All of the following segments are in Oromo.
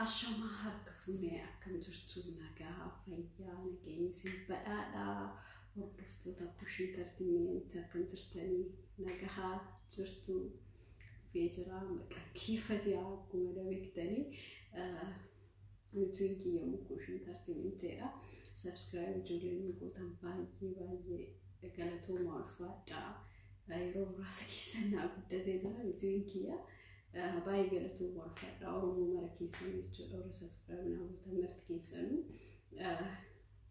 Ashama harka fuunee akkam jirtu nagaa fayyaa nageenya sin badhaadhaa hordoftoota kushin tartimeenta akkam jirtanii nagaa jirtu feejiraa maqaa kiifatiyaa akkuma dabeektanii YouTube kiyyamu kushin tartimeentedha subscribe Ijolleen gootan baay'ee galatoomaa ulfaadhaa yeroo muraasa keessan naa guddatee jira YouTube kiyyaa باي قالتو ورفع أورو مرة كيسان يجوا أورو سبسكرايب نابوتا مرت كيسانو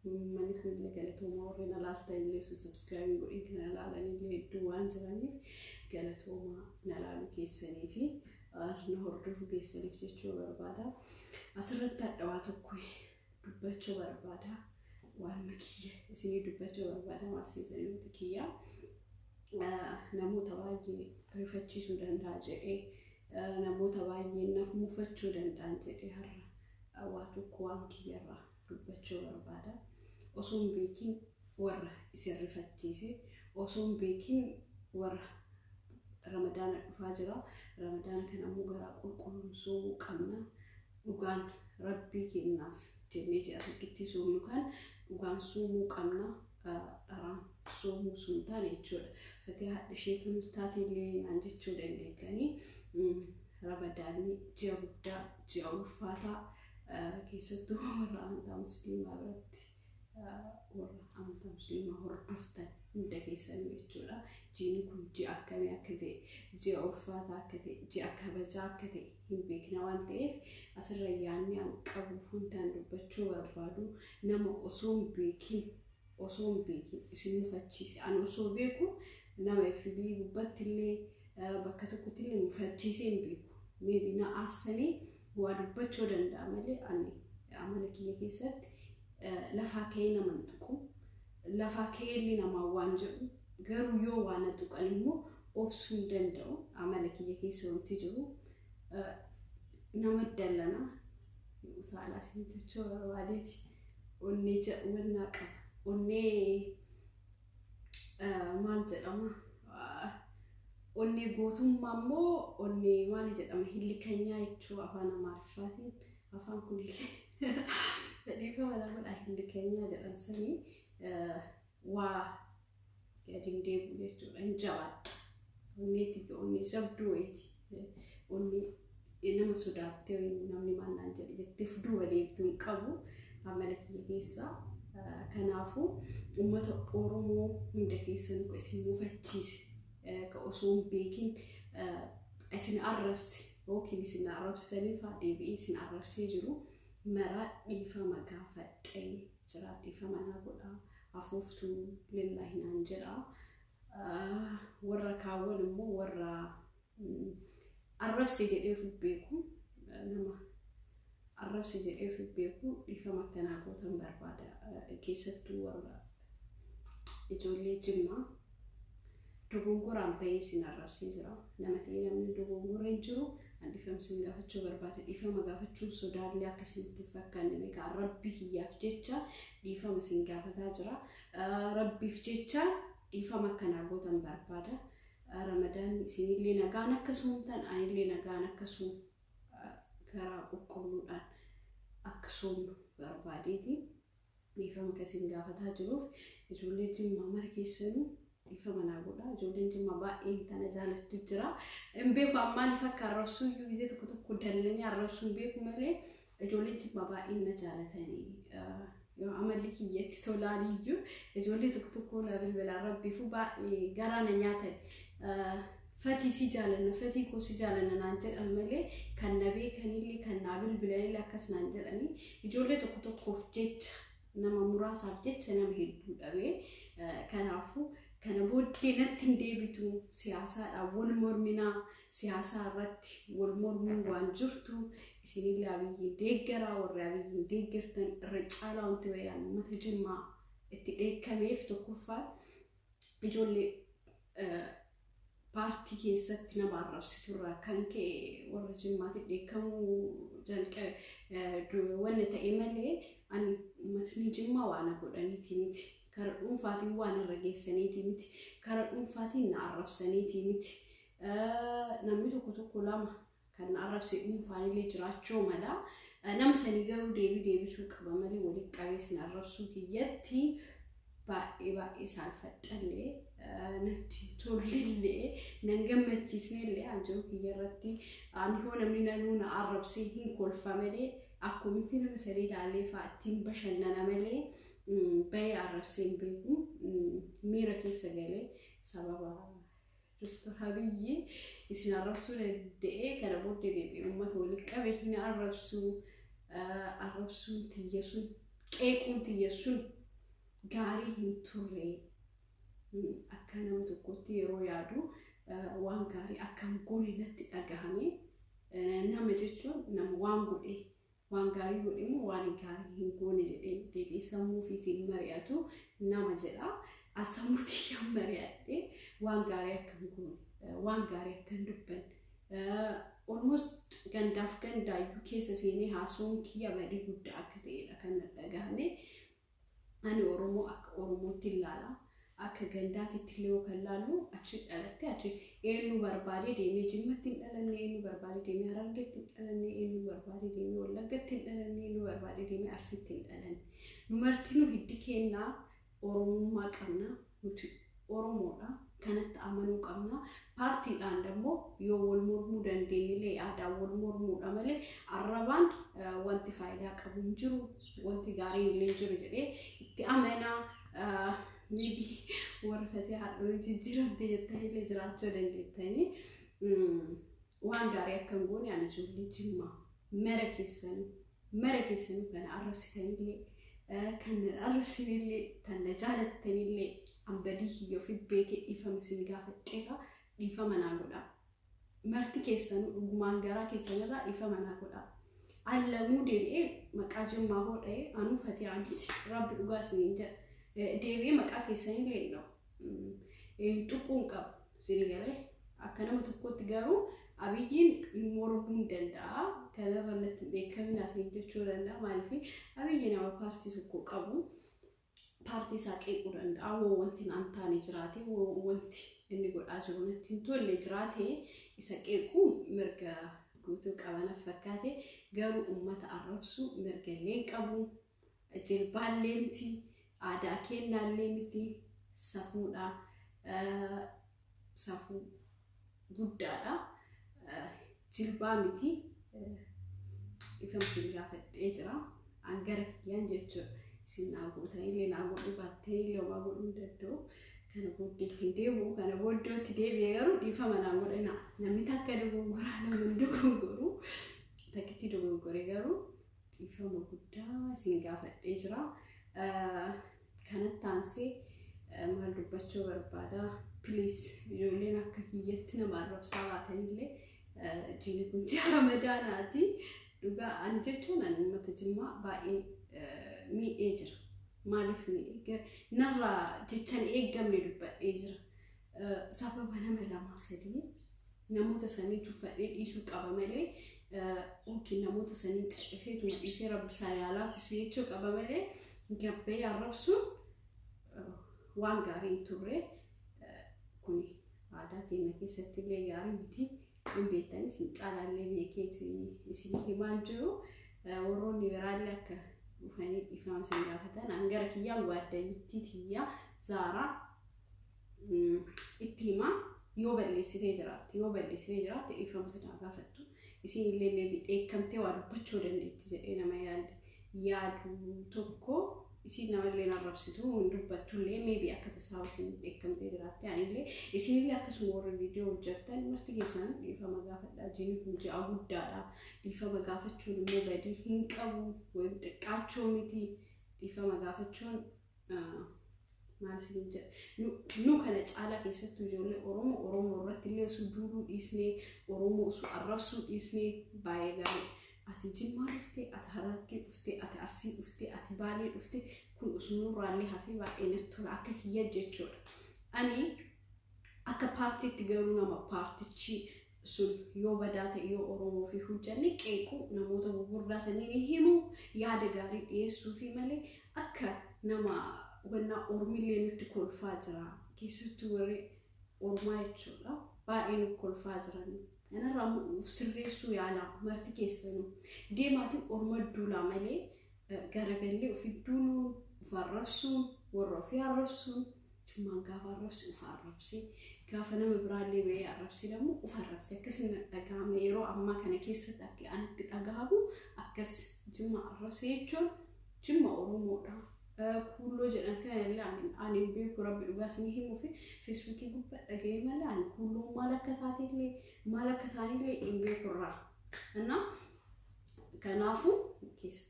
ما نكمل اللي قالتو ما ورينا لالتا اللي سو سبسكرايب نقول إن كنا لالاني اللي دوان جرانيف قالتو ما نلالو كيساني في نهردو كيساني في تجوا بربادا أسرت تدواتو كوي دبتشو بربادا والمكية سيني دبتشو بربادا ما سيبني وتكيا نمو تواجي رفتشي سودان داجي namoota baay'eenaaf mufachuu danda'an jedhee har'a waa tokko waan kiyyarraa dubbachuu barbaada. Osoo hin beekin warra isin rifachiise, osoo hin beekin warra Ramadaana dhufaa jira. Ramadaana kana ammoo garaa qulqulluumsuu qabna. Dhugaan Rabbii kennaaf jennee jira tokkitti soomnu kan dhugaan soomuu qabna. Dharaan soomuu sun taane jechuudha. Fatee haadha ishee kun taatellee naan jechuu dandeettanii. Ramadaanni ji'a guddaa ji'a ulfaataa keessattuu warra amantaa musliimaa biratti warra amantaa musliimaa hordoftan hunda keessanii jechuudha. Ji'i kun ji'a akkamii akka ta'e ji'a ulfaataa akka ta'e ji'a kabajaa akka ta'e hin beekna waan ta'eef asirra yaadni an qabuuf hundaan dubbachuu barbaadu nama osoo hin beekin isin mufachiise ani osoo beeku nama FB gubbatti illee bakka tokkotti illee mufachiisee hin beeku. Maybe na aarsanii waa dubbachuu danda'a malee ani amana kiyya keessatti lafaa ka'ee nama hin tuqu. Lafaa ka'ee illee namaa waan jedhu garuu yoo waan tuqan immoo obsuu hin danda'u. Amana kiyya keessa wanti jiru nama dallana utaalaa siin jechuu barbaadeeti. Onnee jedhumannaa qaba. Onnee maal jedhama? Onnee gootummaa immoo onnee maal jedhama hilli keenyaa jechuun afaan Amaariffaatiin afaan kunillee dhiifama lamadha hilli keenyaa jedhan sanii waa gadiin deebi'u jechuudha hin jabaadha. Onnee jabduu wayiiti. Onnee nama sodaattee namni maannaan jedhe jettee fuduu deebtuu hin qabu amala kiyya keessaa. Kanaafuu uummata Oromoo hunda keessan isin mufachiise. Osoo hin beekin isin arrabse yookiin isin arrabsitanii deebi'ee isin arrabsee jiru maraa dhiifama gaafadhee jira dhiifama naa godhaa afuuftuu lillahi naan jedha. Warra kaawwan immoo warra arrabse jedhee of beeku nama arrabse jedhee of beeku dhiifama akkanaa gootan barbaada. Keessattuu warra ijoollee Jimmaa dogongoraan bahee isin arrabsee jira. Nama ta'ee namni dogongora hin jiru dhiifama isin gaafachuu barbaada. Dhiifama gaafachuun sodaallee akkasumatti fakkaanne kan Rabbii kiyyaaf jecha dhiifama isin gaafataa jira. Rabbiif jecha dhiifama akkanaa gootan barbaada. Ramadaan isinillee nagaan akkasumtaan anillee nagaan akkasum garaa qulqulluudhaan akkasuma barbaadeeti. Dhiifama kan isin gaafataa jiruuf ijoollee Jimmaa mara keessanuu dhiifama naa godhaa. Ijoolleen Jimmaa baay'een tana jaalatu jira. Hin beeku ammaan fakka arrabsuu iyyuu gisee tokko dallanii arrabsuu hin beeku malee ijoolleen Jimmaa baay'een na jaalatanii. Yoo amalli kiyyatti tolaan iyyuu ijoollee tokko na bilbilaan rabbiifuu baay'ee garaa na nyaatan. Fatii si jaalanna fatii koo si jaalanna naan jedhan malee kan na beekanillee kan na bilbilanillee akkas naan jedhanii ijoollee tokkoof jecha nama muraasaaf jecha nama hedduu dhabee kanaafuu kana booddee natti hin deebitu siyaasaadhaan wal morminaa siyaasaa irratti wal mormuun waan jirtu isinillee Abiyyiin deeggaraa warra Abiyyiin deeggartan irra caalaa wanti wayaan uummata Jimmaa itti dheekkameef tokkoffaan ijoollee paartii keessatti nama arrabsiturraa kan ka'e warra Jimmaatti dheekkamuu jalqabe wanni ta'e malee ani uummatni Jimmaa waan godhaniiti miti. Kara dhuunfaatiin waan irra geessaniiti miti. Kara dhuunfaatiin na arrabsaniiti miti. Namni tokko lama kan arrabse dhuunfaanillee jiraachuu mala nama sanii garuu deebisuu qaba malee walitti qabeessin arrabsuu kiyyatti baay'ee saalfadhallee natti tolleellee nan gammachiisneellee anjoo kiyyarratti yoo namni nanuuna arrabsee hin kolfa malee akkumitti nama sadii ilaalee fa'aattiin bashannana malee bayee arrabseen beeku miira keessa galee sababa Dr. Habiyyi isin arrabsuu danda'ee kana booddee deebi'ee uummata walitti qabee hin arrabsuun tiyyeessuun qeequun tiyyeessuun gaarii hin turre akka nama tokkotti yeroo yaadu waan gaarii akka hin goone natti dhagahame nama jechuun nama waan godhe waan gaarii godhe immoo waan gaarii hin goone jedhee deebi'ee sammuu ofiitiin mari'atu nama jedha. Asamuutii yoo mari'adhe waan gaarii akka hin goone waan gaarii akka hin dubbanne almost gandaaf gandaayyuu keessa seenee haasawuun kiyya badii guddaa akka ta'edha kan dhagahame. Ani Oromoo akka Oromootti ilaala akka gandaatitti illee yoo kan laallu achi dhalatte achi eenyu barbaadee deemee Jimmatti hin dhalanne eenyu barbaadee deemee Harargeetti hin dhalanne eenyu barbaadee deemee Wallaggaatti hin dhalanne eenyu barbaadee deemee Arsiitti hin dhalanne nu martinuu hiddi kennaa Oromummaa qabna nuti Oromoodha kanatti amanuu qabna paartiidhaan dammoo yoo wal mormuu dandeenyillee yaadaan wal mormuudha malee arrabaan wanti faayidaa qabu hin jiru wanti gaariin illee jiru jedhee itti amanaa maybe warfatee haadholii jijjiiramte jettanii jiraachuu dandeettanii waan gaarii akka hin goone ani ijoollee Jimmaa mara keessanuu kana arrabsitanillee kan arrabsinillee tan jaalattanillee ambadii hiyyoo fi beekee dhiifama isin gaafadheera dhiifama naa godhaa. Marti keessanuu dhugumaan garaa keessanirraa dhiifama naa godhaa. Allamuu deebi'ee maqaa Jimmaa hodhee anuu fatee amiti rabbi dhugaa isiniin jedha. Deebi'ee maqaa keessanillee hin tuquun qabu isin galee akka nama tokkotti garuu Abiyyiin mormuu hin danda'a kanarra natti beekamina isin jechuu danda'a maaliif Abiyyi nama paartii tokko qabu paartii isaa qeequu danda'a wanti naan taane jiraate wanti inni godhaa jiru natti hin tolle jiraate isa qeequu mirga guutuu qabana fakkaate garuu uummata arrabsu mirga illee qabu jilbaallee miti aadaa kennaallee miti safuudha safuu guddaadha jilbaa miti ifam isin gaafadhee jira angara kiyyaan jechuudha isin naa gootanillee naa godhuu baattanillee homaa godhuu danda'u kana booddeetti deebi'u kana booddootti deebi'ee garuu dhiifama naa godhana namni takka dogongoraa namni dogongoru takkitti dogongore garuu dhiifama guddaa isin gaafadhee jira kanatti aansee maal dubbachuu barbaada please ijoolleen akka kiyyatti nama arrabsaa baatanillee jiini kun jaara madaanaati dhugaa ani jechuun ani uummata Jimmaa baay'ee miidhee jira maaliif miidhee narraa jechaan eeggamne dubbadhee jira sababa nama lamaa sadii namoota sanii tuffadhee dhiisuu qaba malee yookiin namoota sanii calliseetuma dhiisee rabbisaa yaalaafisuu jechuu qaba malee gabbee arrabsuun waan gaarii hin turre kun aadaa teenya keessatti illee gaarii miti hin beektanis hin caalaallee beekeetu isin himaan jiru warroonni biraallee akka dhufanii dhiifama isin gaafatan hangara kiyyaan waaddanyittii tiyyaa Zaaraa itti himaa yoo balleessitee jiraatte dhiifama isin gaafattu isin illee meebii dheekkamtee waa dubbachuu dandeetti jedhee nama yaadu tokko isin namallee arrabsitu hin dubbattullee meebii akka tasaa isin dheekkamtee jiraatte anillee isinillee akkasuma warra viidiyoo hojjettan marti keessan dhiifama gaafadhaa jiini kun ja'a guddaadha dhiifama gaafachuun immoo badii hin qabu wayii xiqqaachoo miti dhiifama gaafachuun maal isin jedha nu kana caalaa keessattuu ijoollee Oromoo irratti illee osoo duuduu dhiisnee Oromoo osoo arrabsuu dhiisnee baay'ee gaarii ati Jimmaa dhuftee ati Harargee dhuftee ati Arsii dhuftee ati Baalee dhuftee kun osoo raallee hafee baay'ee natti tola akka kiyya jechuudha. Ani akka paartiitti garuu nama paartichi sun yoo badaa ta'e yoo Oromoo fi hojjanne qeequu namoota gurguddaa sanii himu yaada gaarii dhiyeessuu fi malee akka nama wannaa Oromillee nutti kolfaa jira keessattuu warri Oromaa jechuudha baay'ee nu kolfaa jiran أنا رام سرّيسو يعلى مرتي كيسنو ديماتي أرمد دولا ملي gargar وفي الدولو وفرّبسون والرفيع الربسون ثم قاف الربس وفرّبسي قاف أنا مبرالي بيا الربسي لمو وفرّبسي كسر أقام يرو أما كان كيسة أنا أقابو أكس جمع الربسي يجون جمع أرومودا كله جن كان اللي عن بيكو ربي لباسني هم في فيسبوك يقول أجي ملان كله مالك ثاني اللي إن بيكو را أنا كنافو كيسة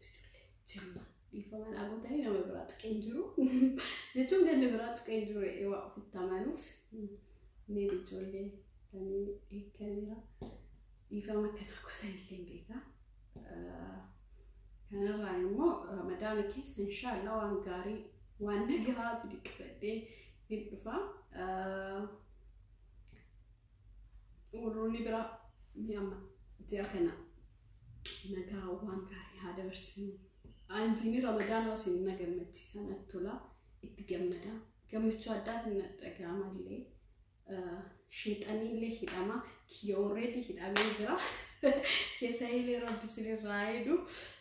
جمع يفهم أنا أقول تاني لما برات كينجرو جتون قال لي برات كينجرو إيوا في التمانوف نيجي جولي تاني الكاميرا يفهم كان أقول تاني اللي بيكا كان الرأيمو رمضان كيس إن شاء الله وانقاري وانقات لكفدي يدفع وروني برا مياما جاكنا نقا وانقاري هذا برسمي أنجيني رمضان وسين نجمتي سنة تولا اتجمدا جمت شادات نتجمع اللي شيطاني اللي هدما كيوريدي هدما زرا كيسايلي ربي سير رايدو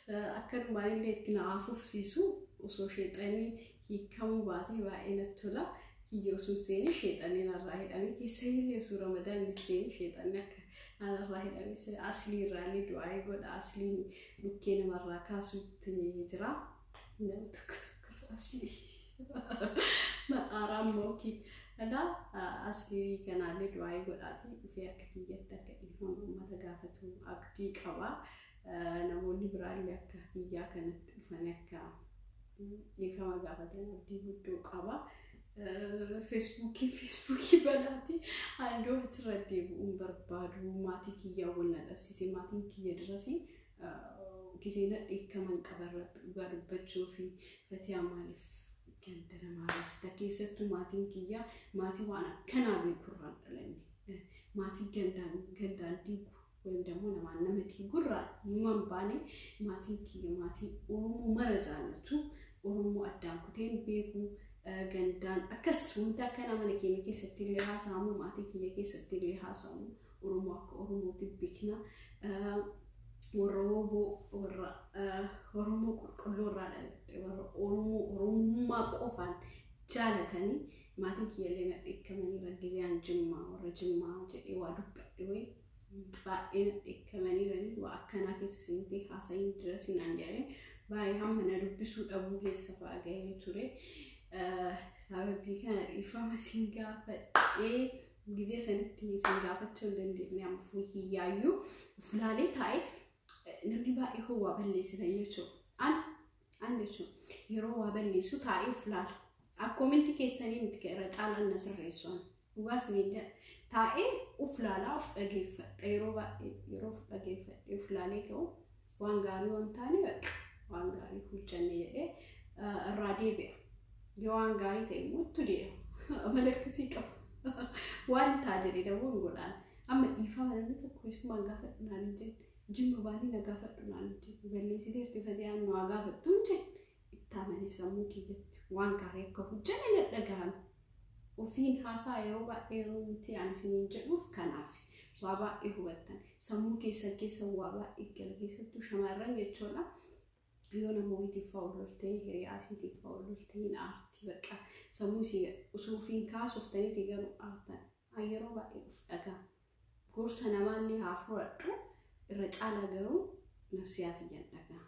أكن مالي اللي تنعافو في سيسو وسو شيطاني يكمو باتي وعين تولا يوسو سيني شيطاني نراهد أمي كيسايلي وسو رمضان نسيني شيطاني أنا راهد أمي سير أصلي رالي دعاي قد أصلي لكينا مرة كاسو تنيجرا نعم تكتك أصلي ما أرام موكي أنا أصلي كان على دعاي قد أتي في أكيد يتكلم ما تجافتو أبدي كوا نموني برالي أكيد كانت فنك يفهم جافتنا أبدي بدو كوا فيسبوكي بناتي عنده تردي بربادو ماتي كي يقولنا نفسي ماتي كي يدرسي كيسينا كمان كبر بتشو في فتيا مالف كنت أنا معرس تكيست ماتي كيا ماتي وأنا كنا بيكرر لأني ماتي جندان ديكو ويندمونا مع نمتي قرر يوم باني ماتي كيا ماتي ومرزانتو ومؤدان كتين بيكو جندان أكسر متأكنا من كيني كيست اللي هاسامو ماتي كيا كيست اللي هاسامو ورمو تبيكنا ورمو كله ران ورمو ما قفان جالتني ما تيجي لنا كمان رجيان جمّا جدي وادوبي بعدين كمان راني وأكنا كيس سنتي حاسين درسين عندي باي هم ندوبي سود أبوه السفا جاي توري سبب كان يفهم سينغافة جزء سنتي سينغافة تولد نعم فيه يايو وفلاني تاي نبني بقى هو بلي سنيتشو أنا شو يروى بلي سو تاي فلان أكومنتي كيساني متكرر على الناس الرئيسون وبس ميدا تاي وفلالا أجيف يروى أجيف فلاني كو وانغاري وانتاني وانغاري كل جنيه الراديبيا يوانغاري تيمو تديه ملكتي كم وان تاجري ده وانغولان أما إيفا أنا متوقعش ما قافت نانجين جيم باني نقافت نانجين بلي سيدي ارتفاعيان ما قافت تونجين التامني سموكي جت وانغاري كهوجين ندقان وفين حاسا يروبا إيرومتي عن سنين جوف كنافي وابا إهوتن سموكي سكيس وابا إكلكيس تشمرن يتشولا يونا مويتي فاولتي رياسي تي فاولتي نارتي بقى سموسي وسوفين كاسوفتني تيجرو آتن أيروبا إفدقا قرصنا مالي هافرتو الرجال جرو نفسياتي جنّا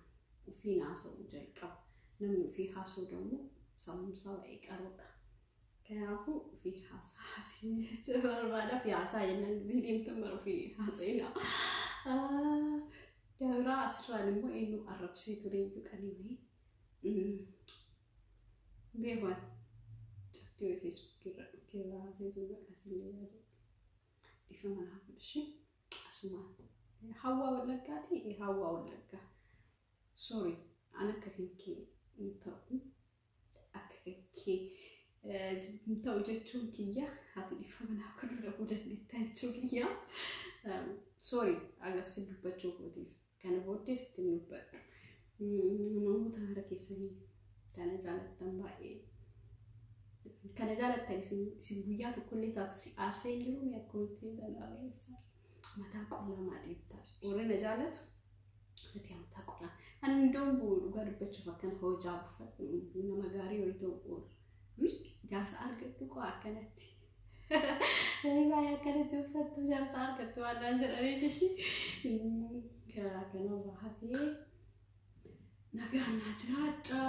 وفي ناس وجلكا نمو في حاسو دمو سموسا وإيكارودا كيافو في حاسي جبر في حاسا ينن زيدين تمرو في حاسينا يا أسرع نمو إنه الربسي تريدو كنيمي بيهوان تكتوي فيسبوك كلا زيدو بأسيني يفهم أنا هذا الشيء أسمع هوا ولا قاتي هوا ولا قا سوري أنا كفينكي مترقم أكفينكي متوجدتون كيا هذا يفهم أنا كل ربودا نتاجوكيا سوري أقصد بتشوفه كان بودي ستنبأ نمو تهركي سني كان جالت تنبأ كان جالت تاني سيبويات كل تاتسي أرسل يوم يكون تيلا الأرسال mataa qullamaa deemta. Warri na jaalatu ati mataa qullaa. Ani ndoon dhugaa dubbachuuf akkan hojaa buufadhu nama gaarii wayii ta'u oolu. Jaarsa argadhu qoo akkanatti. Baay'ee akkanatti uffattu jaarsa argattu waan jedhaniif ishii kanarraa hafee nagaan naa jiraadha.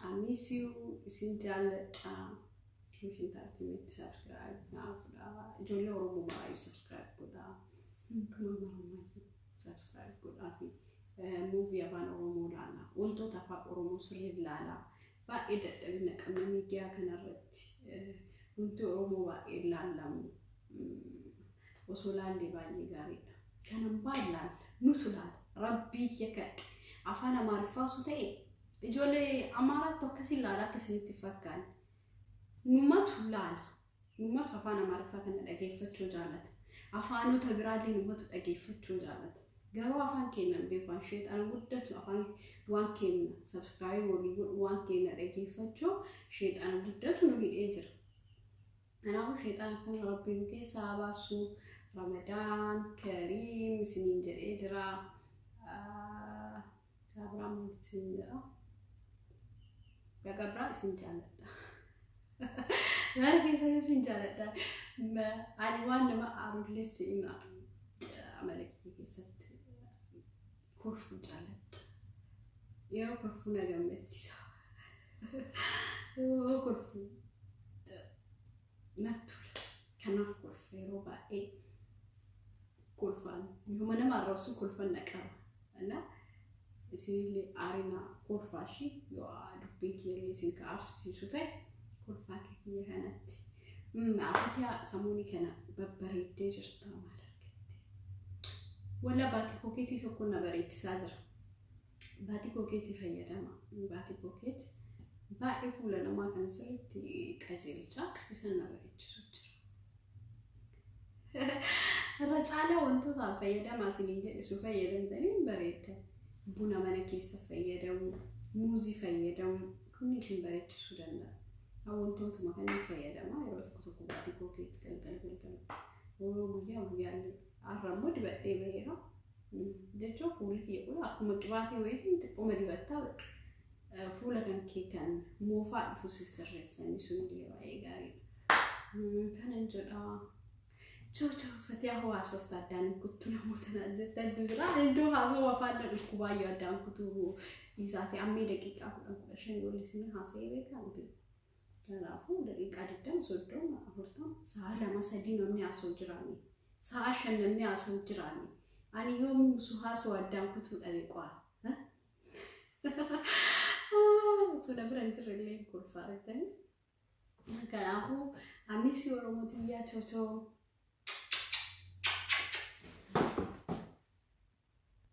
Amisiyu isin jaalladha. Kishin taatimetti subscribe naa godhaa. Ijoollee Oromoo maraayu subscribe godhaa. Hunduma maraayu subscribe godhaa fi movie afaan Oromoo ilaalaa. Wantoota afaan Oromoo sirrii ilaalaa. Baay'ee dadhabina qabna miidiyaa kanarratti. Wanti Oromoo baay'ee ilaalamu. Osoo ilaallee baay'ee gaariidha. Kanan baay'ee ilaalla. Nutu ilaalla. Rabbii kee kadhe. Afaan Amaariffaasu ta'e ijoollee Amaaraatti akkasii ilaala akkasinitti fakkaan. Numatu ilaala. Numatu afaan Amaariffaa kana dhageeffachuu jaalata. Afaanota biraallee numatu dhageeffachuu jaalata. Garuu afaan keenyan beekan sheexana guddatu afaan waan keenya subscribe walii godhu waan keenya dhageeffachuu sheexana guddatu nu hidhee jira. Kanaafuu sheexana kana Rabbiin keessaa baasu Ramadaan Kariim isiniin jedhee jira. Abbaa isin jira. Gagabraa isin jaalladha. Mara keessatti isin jaalladha. Ani waan nama aarulleessi ima amalekii keessatti kurfuu jaalladha. Yoo kurfuu na gammachiisa. Yoo kurfuu natti tola. Kanaaf kurfuu yeroo baay'ee kurfaan yoo nama arrabsu kurfaan na qaba. Isinillee aarina kurfaashi yoo dubbii keellee isin kaarsiisu ta'e kurfaa kiyya kanatti. Afati samuuni kana babbareeddee jirta maal argatte. Walla baatii kookeetii tokko na bareechisaa jira. Baatii kookeetii fayyadama. Baatii kookeet baay'ee fuula namaa kana sirriitti qajeelcha isan na bareechisu jira. Irra caalaa wantoota fayyadamaa isiniin jedhisu fayyadamtanii bareedda. Buna mana keessa fayyadamu, muuzii fayyadamu, kun isin bareechisuu danda'a. Wantootuma kanneen fayyadamaa yeroo tokko baatii kookeet galgal. Guyyaa har'ammoo dibadhee baheera. Jechuun fuulli kiyya kun akkuma qibaatii wayiitiin xiqqooma dibattaa fuula kan kee kan moofaa dhufu sirreessanii sunillee baay'ee gaariidha. Kanan jedhaa. Ciao fatii hawaasofta addaan kuttu namoota naan jettan jira. Iddoo haasawaa afaan dhukkubaayyo addaan kutuu isaati ammee daqiiqaa 15 yoollisni haasa'ee beekan. Kanaafuu daqiiqaa 20 30 40 sa'a 2-3 namni haasa'u jiraani. Sa'a 5 namni haasa'u jiraani. Ani yoom su haasa'u addaan kutuu dhabe qaa. Sudah berhenti relay kurfaaretani. Kanaafuu amisi Oromootiyaa ciao.